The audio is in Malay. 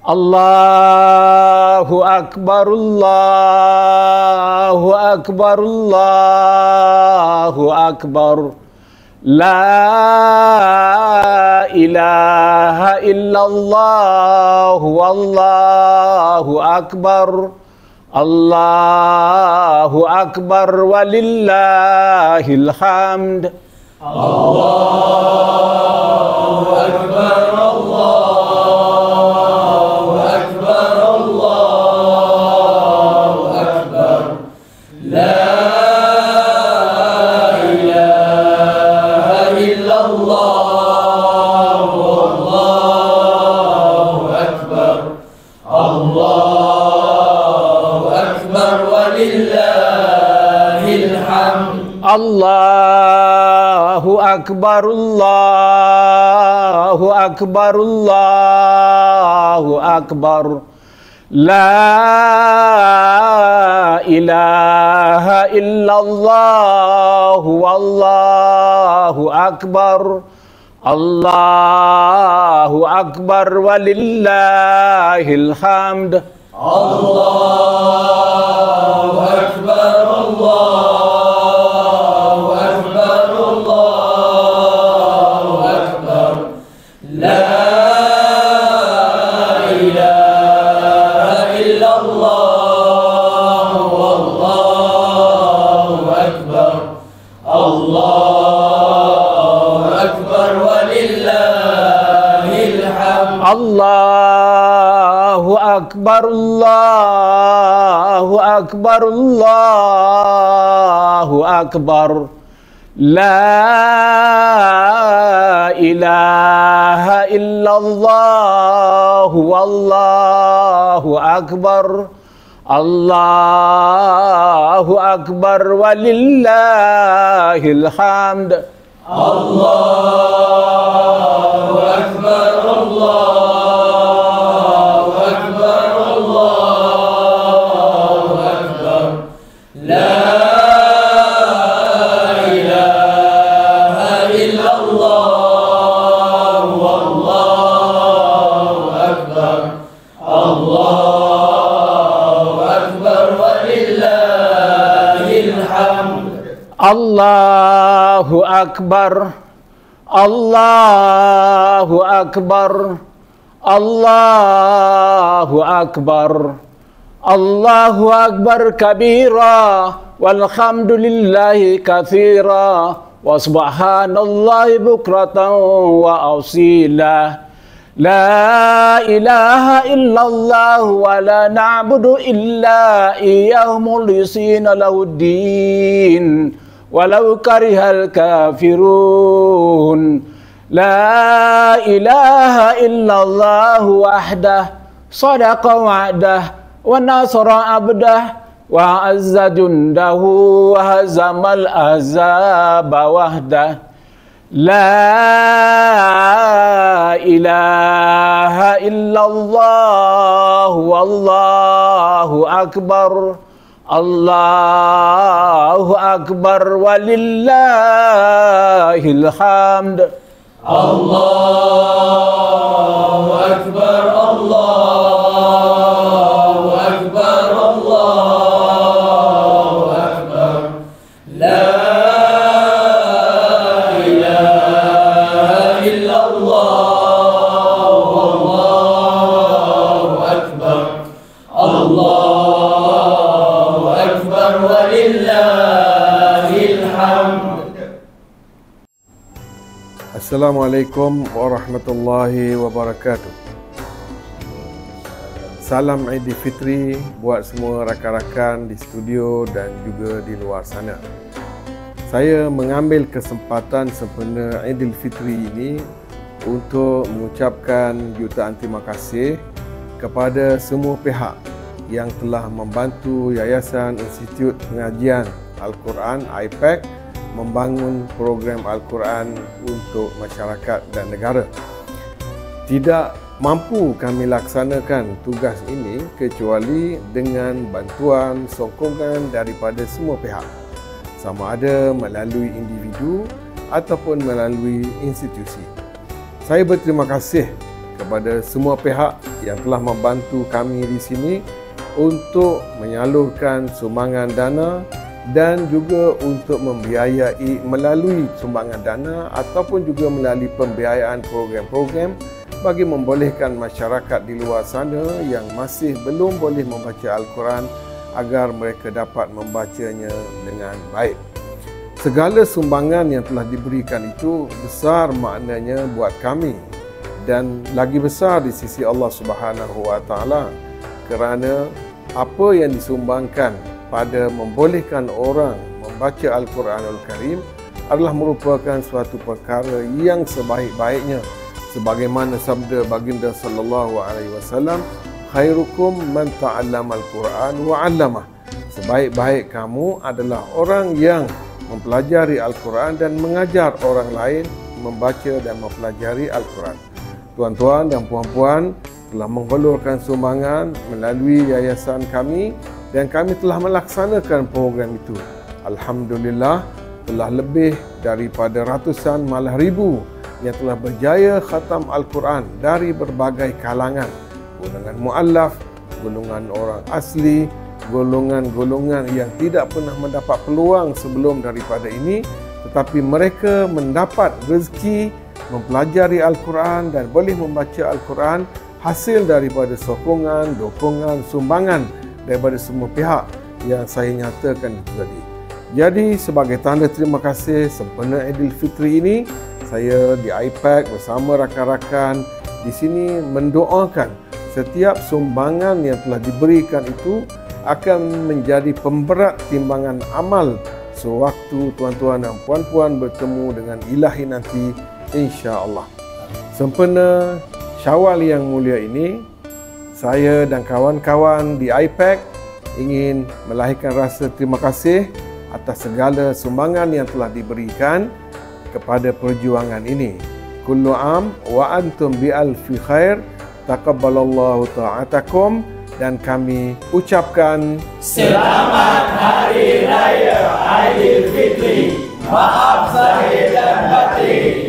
Allahu Akbar, Allahu Akbar, Allahu Akbar. La ilaha illallah, wallahu akbar. Allahu Akbar walillahil hamd. Allahu Akbar, Allahu Akbar, Allahu Akbar. La ilaha illallah, wallahu akbar. Allahu Akbar walillahil hamd. Allahu Akbar, Allahu Akbar, Allahu Akbar. La ilaha illallah, wallahu akbar. Allahu Akbar walillahil hamd. Allahu Akbar, Allahu Akbar, Allahu Akbar. La ilaha illallah, wallahu akbar. Allahu Akbar walillahil hamd. Allahu Akbar, Allahu Akbar, Allahu Akbar. La ilaha illallah, wallahu akbar. Allahu Akbar walillahil hamd. Allahu Akbar, Allahu Akbar, Allahu Akbar. La ilaha illallah, wallahu akbar. Allahu Akbar walillahil hamd. Allahu Akbar, Allahu Akbar, Allahu Akbar. Allahu Akbar kabira, walhamdulillahi katsira, wa subhanallahi bukratan wa asila. La ilaha illallah wa la na'budu illa iyyahu mukhlisina lahuddin walau karihal kafirun. La ilaha illallah wahdah sadaqa wa'dah wa nasara abdah wa azza jundahu wa hazamal ahzaba wahdah. La ilaha illallah, wallahu akbar. Allahu Akbar walillahil hamd. Allahu Akbar, Allahu Akbar, Allahu Akbar. La ilaha illallah, wallahu akbar. Allahu Akbar walillahil hamd. Assalamualaikum warahmatullahi wabarakatuh. Salam Aidilfitri buat semua rakan-rakan di studio dan juga di luar sana. Saya mengambil kesempatan sempena Aidilfitri ini untuk mengucapkan jutaan terima kasih kepada semua pihak yang telah membantu Yayasan Institut Pengajian Al-Quran IPAC membangun program Al-Quran untuk masyarakat dan negara. Tidak mampu kami laksanakan tugas ini kecuali dengan bantuan sokongan daripada semua pihak, sama ada melalui individu ataupun melalui institusi. Saya berterima kasih kepada semua pihak yang telah membantu kami di sini untuk menyalurkan sumbangan dana dan juga untuk membiayai melalui sumbangan dana ataupun juga melalui pembiayaan program-program bagi membolehkan masyarakat di luar sana yang masih belum boleh membaca Al-Quran agar mereka dapat membacanya dengan baik. Segala sumbangan yang telah diberikan itu besar maknanya buat kami dan lagi besar di sisi Allah Subhanahu Wa Taala, kerana apa yang disumbangkan pada membolehkan orang membaca Al-Quranul Karim adalah merupakan suatu perkara yang sebaik-baiknya, sebagaimana sabda baginda sallallahu alaihi wasallam, khairukum man ta'allama al-Quran wa 'allamah. Sebaik-baik kamu adalah orang yang mempelajari Al-Quran dan mengajar orang lain membaca dan mempelajari Al-Quran. Tuan-tuan dan puan-puan telah menghulurkan sumbangan melalui yayasan kami dan kami telah melaksanakan program itu. Alhamdulillah, telah lebih daripada ratusan malah ribu yang telah berjaya khatam Al-Quran dari berbagai kalangan, golongan mu'allaf, golongan orang asli, golongan-golongan yang tidak pernah mendapat peluang sebelum daripada ini, tetapi mereka mendapat rezeki mempelajari Al-Quran dan boleh membaca Al-Quran hasil daripada sokongan, dukungan, sumbangan daripada semua pihak yang saya nyatakan itu tadi. Jadi sebagai tanda terima kasih sempena Aidilfitri ini, saya di IPAC bersama rakan-rakan di sini mendoakan setiap sumbangan yang telah diberikan itu akan menjadi pemberat timbangan amal sewaktu tuan-tuan dan puan-puan bertemu dengan Ilahi nanti, insya-Allah. Sempena Syawal yang mulia ini, saya dan kawan-kawan di IPAC ingin melahirkan rasa terima kasih atas segala sumbangan yang telah diberikan kepada perjuangan ini. Kullu am wa antum bi alfi khair, taqabbalallahu ta'atakum, dan kami ucapkan Selamat Hari Raya Aidilfitri. Maaf zahir dan batin.